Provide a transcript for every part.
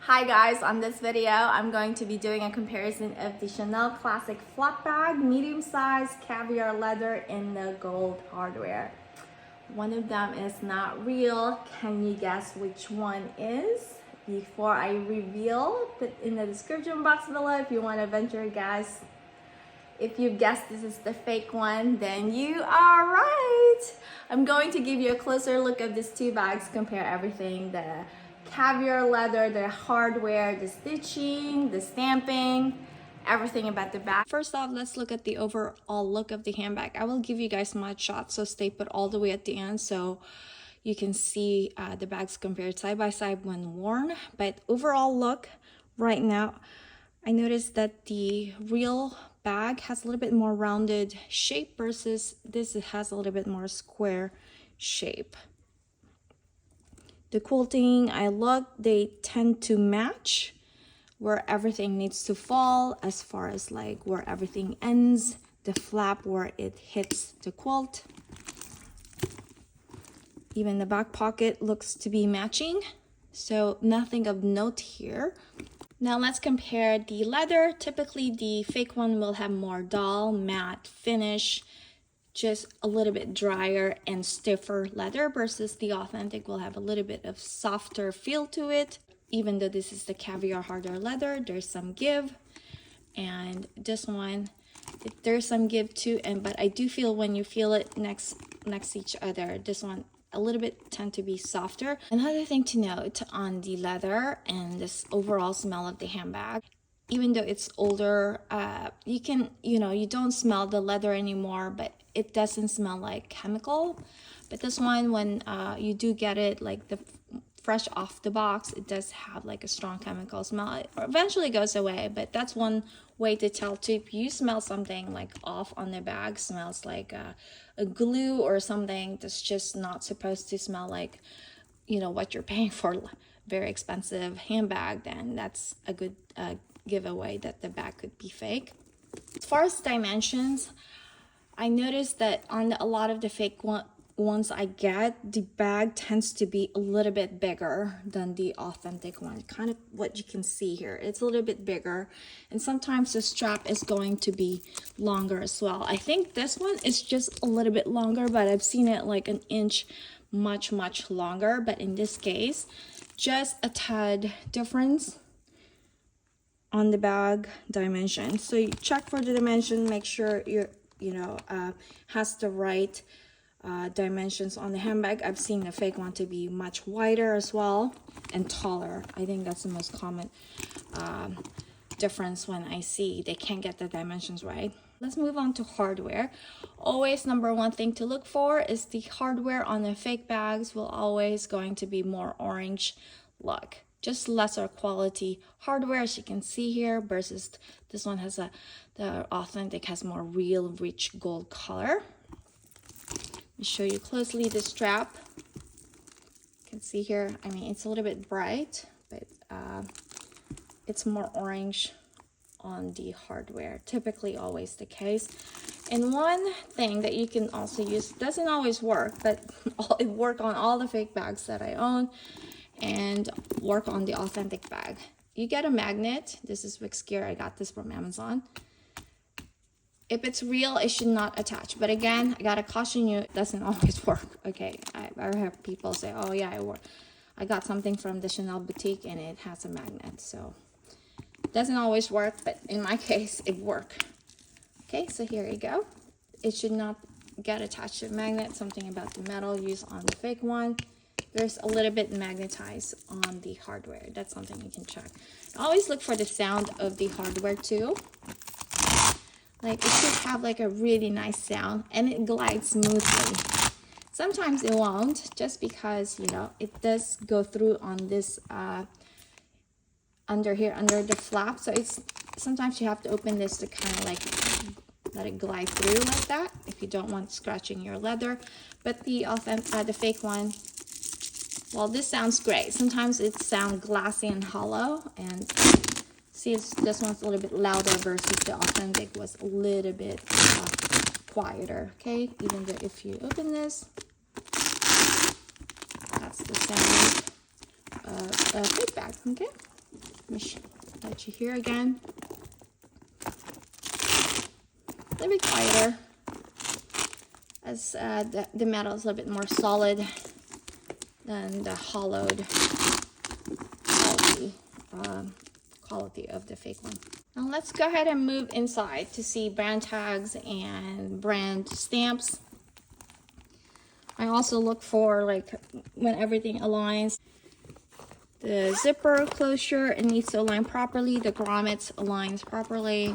Hi guys, on this video I'm going to be doing a comparison of the Chanel Classic Flap Bag, medium size, caviar leather in the gold hardware. One of them is not real. Can you guess which one is? Before I reveal, put in the description box below if you want to venture a guess. If you guessed this is the fake one, then you are right. I'm going to give you a closer look of these two bags, compare everything, the caviar leather, the hardware, the stitching, the stamping, everything about the bag. First off, let's look at the overall look of the handbag. I will give you guys mud shots, so stay put all the way at the end so you can see the bags compared side by side when worn. But overall look right now, I noticed that the real bag has a little bit more rounded shape versus this has a little bit more square shape. The quilting, they tend to match where everything needs to fall, as far as like where everything ends, the flap where it hits the quilt. Even the back pocket looks to be matching, so nothing of note here. Now let's compare the leather. Typically the fake one will have more dull, matte finish, just a little bit drier and stiffer leather, versus the authentic will have a little bit of softer feel to it. Even though this is the caviar harder leather, there's some give, and this one, there's some give too. But I do feel when you feel it next to each other, this one a little bit tend to be softer. Another thing to note on the leather and this overall smell of the handbag, even though it's older, you don't smell the leather anymore, but it doesn't smell like chemical. But this one, when you do get it like the fresh off the box, it does have like a strong chemical smell. It eventually goes away, but that's one way to tell too. If you smell something like off on the bag, smells like a glue or something that's just not supposed to smell like, what you're paying for, very expensive handbag, then that's a good giveaway that the bag could be fake. As far as dimensions, I noticed that on a lot of the fake ones I get, the bag tends to be a little bit bigger than the authentic one. Kind of what you can see here, it's a little bit bigger, and sometimes the strap is going to be longer as well. I think this one is just a little bit longer, but I've seen it like an inch much longer. But in this case, just a tad difference on the bag dimension. So you check for the dimension, make sure you're has the right dimensions on the handbag. I've seen the fake one to be much wider as well and taller. I think that's the most common difference when I see they can't get the dimensions right. Let's move on to hardware. Always number one thing to look for is the hardware on the fake bags will always going to be more orange look. Just lesser quality hardware, as you can see here, versus this one has the authentic has more real rich gold color. Let me show you closely the strap. You can see here, I mean, it's a little bit bright, but it's more orange on the hardware, typically always the case. And one thing that you can also use, doesn't always work, but it works on all the fake bags that I own and work on the authentic bag. You get a magnet. This is Wix Gear. I got this from Amazon. If it's real, it should not attach. But again, I gotta caution you, it doesn't always work. Okay, I have people say, oh yeah, I got something from the Chanel boutique and it has a magnet. So it doesn't always work, but in my case, it worked. Okay, so here you go. It should not get attached to a magnet. Something about the metal used on the fake one. There's a little bit magnetized on the hardware. That's something you can check. Always look for the sound of the hardware too. Like it should have like a really nice sound and it glides smoothly. Sometimes it won't, just because it does go through on this under the flap. So it's sometimes you have to open this to kind of like let it glide through like that if you don't want scratching your leather. But the fake one, well, this sounds great. Sometimes it sounds glassy and hollow, and see, this one's a little bit louder versus the authentic was a little bit quieter. Okay, even though if you open this, that's the sound of a fake bag. Okay, patchy here again. A little bit quieter, as the metal is a little bit more solid than the hollowed quality of the fake one. Now let's go ahead and move inside to see brand tags and brand stamps. I also look for, like, when everything aligns. The zipper closure, it needs to align properly. The grommets aligns properly.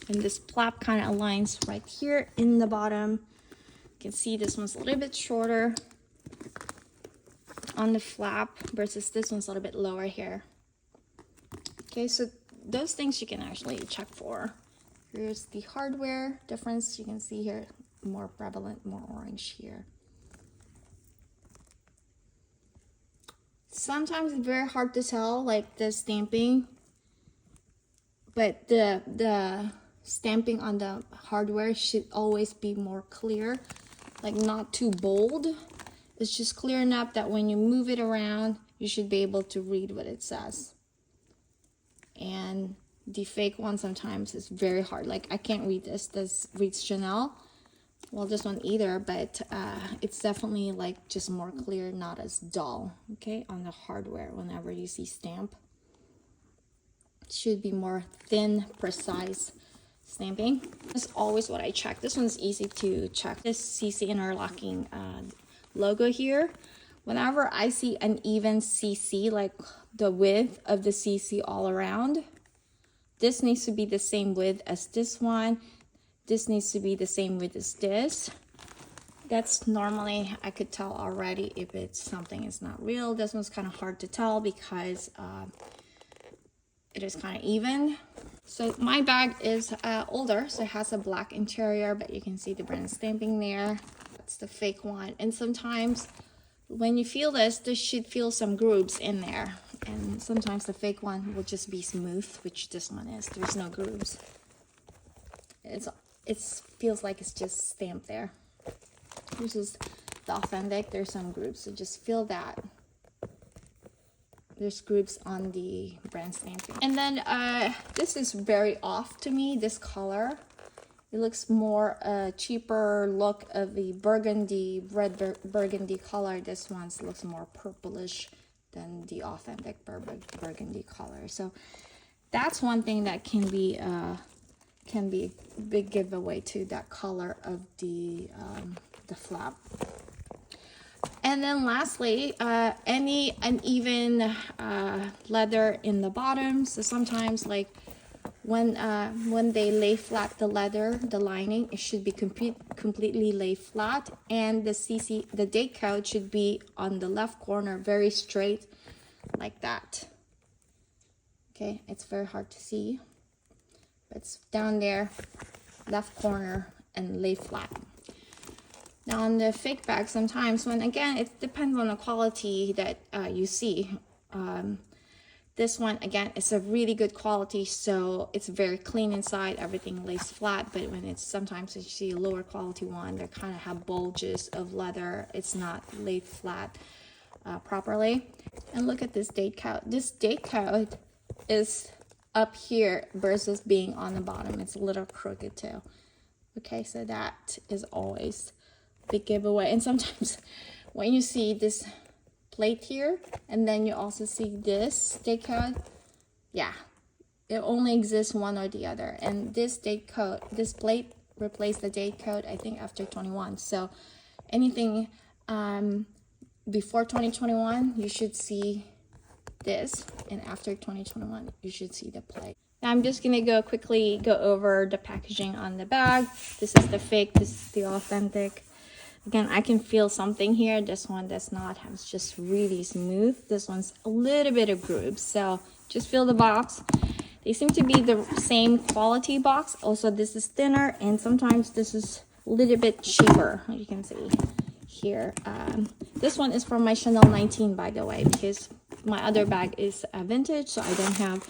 And this flap kind of aligns right here in the bottom. You can see this one's a little bit shorter on the flap versus this one's a little bit lower here. Okay, so those things you can actually check for. Here's the hardware difference. You can see here, more prevalent, more orange here. Sometimes it's very hard to tell, like the stamping, but the stamping on the hardware should always be more clear, like not too bold. It's just clear enough that when you move it around, you should be able to read what it says. And the fake one sometimes is very hard. Like, I can't read this. This reads Chanel. Well, this one either, but it's definitely like just more clear, not as dull. Okay, on the hardware, whenever you see stamp, it should be more thin, precise stamping. That's always what I check. This one's easy to check. This CC interlocking logo here. Whenever I see an even CC, like the width of the CC all around, this needs to be the same width as this one. This needs to be the same width as this. That's normally, I could tell already if it's something is not real. This one's kind of hard to tell because it is kind of even. So my bag is older, so it has a black interior, but you can see the brand stamping there. That's the fake one. And sometimes when you feel this, there should feel some grooves in there. And sometimes the fake one will just be smooth, which this one is. There's no grooves. It feels like it's just stamped there. This is the authentic. There's some grooves, so just feel that. There's grooves on the brand stamping. And then this is very off to me, this color. It looks more cheaper look of the burgundy, red burgundy color. This one looks more purplish than the authentic burgundy color. So that's one thing that can be a big giveaway to that color of the flap. And then lastly, any uneven leather in the bottom. So sometimes, like when they lay flat the leather, the lining, it should be completely lay flat, and the date code should be on the left corner, very straight, like that. Okay, it's very hard to see, but it's down there, left corner, and lay flat. Now on the fake bag, sometimes when, again, it depends on the quality that you see. This one, again, it's a really good quality, so it's very clean inside, everything lays flat. But when it's, sometimes you see a lower quality one, they kind of have bulges of leather. It's not laid flat properly. And look at this date code. This date code is up here versus being on the bottom. It's a little crooked too. Okay, so that is always big giveaway. And sometimes when you see this plate here and then you also see this date code, yeah, it only exists one or the other. And this date code, this plate replaced the date code, I think, after 21. So anything before 2021, you should see this, and after 2021, you should see the plate. Now I'm just gonna quickly go over the packaging on the bag. This is the fake, this is the authentic. Again, I can feel something here. This one does not. It's just really smooth. This one's a little bit of grooves. So just feel the box. They seem to be the same quality box. Also, this is thinner, and sometimes this is a little bit cheaper. You can see here. This one is from my Chanel 19, by the way, because my other bag is vintage, so I don't have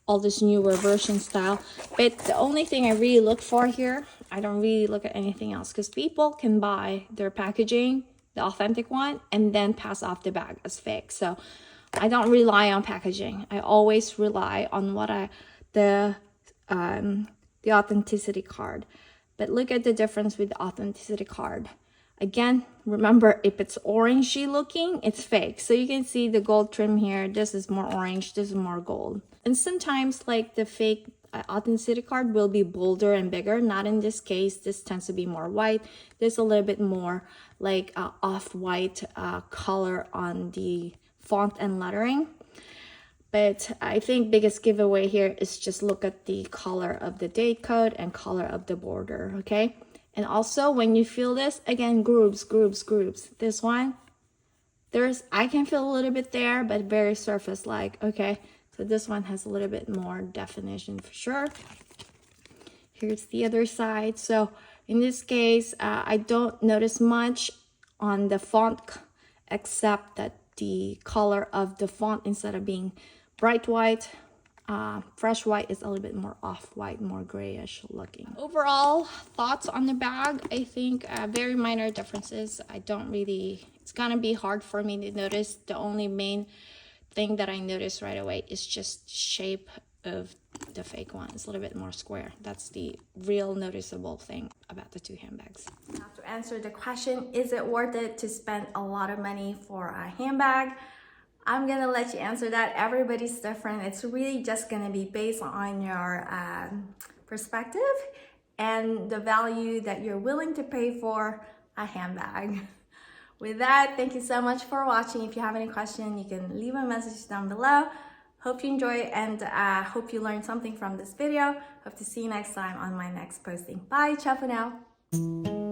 all this newer version style. But the only thing I really look for here, I don't really look at anything else, because people can buy their packaging, the authentic one, and then pass off the bag as fake. So I don't rely on packaging. I always rely on the authenticity card. But look at the difference with the authenticity card. Again, remember, if it's orangey looking, it's fake. So you can see the gold trim here. This is more orange, this is more gold. And sometimes like the fake authenticity card will be bolder and bigger. Not in this case. This tends to be more white. There's a little bit more like off-white color on the font and lettering. But I think biggest giveaway here is just look at the color of the date code and color of the border, okay? And also when you feel this, again, groups. This one, I can feel a little bit there, but very surface-like, okay? So this one has a little bit more definition for sure. Here's the other side. So in this case, I don't notice much on the font, except that the color of the font, instead of being bright white, fresh white, is a little bit more off-white, more grayish looking. Overall thoughts on the bag, I think very minor differences. It's gonna be hard for me to notice. The only main thing that I noticed right away is just shape of the fake one. It's a little bit more square. That's the real noticeable thing about the two handbags. Now, to answer the question, is it worth it to spend a lot of money for a handbag? I'm gonna let you answer that. Everybody's different. It's really just gonna be based on your perspective and the value that you're willing to pay for a handbag. With that, thank you so much for watching. If you have any question, you can leave a message down below. Hope you enjoy and hope you learned something from this video. Hope to see you next time on my next posting. Bye, ciao for now.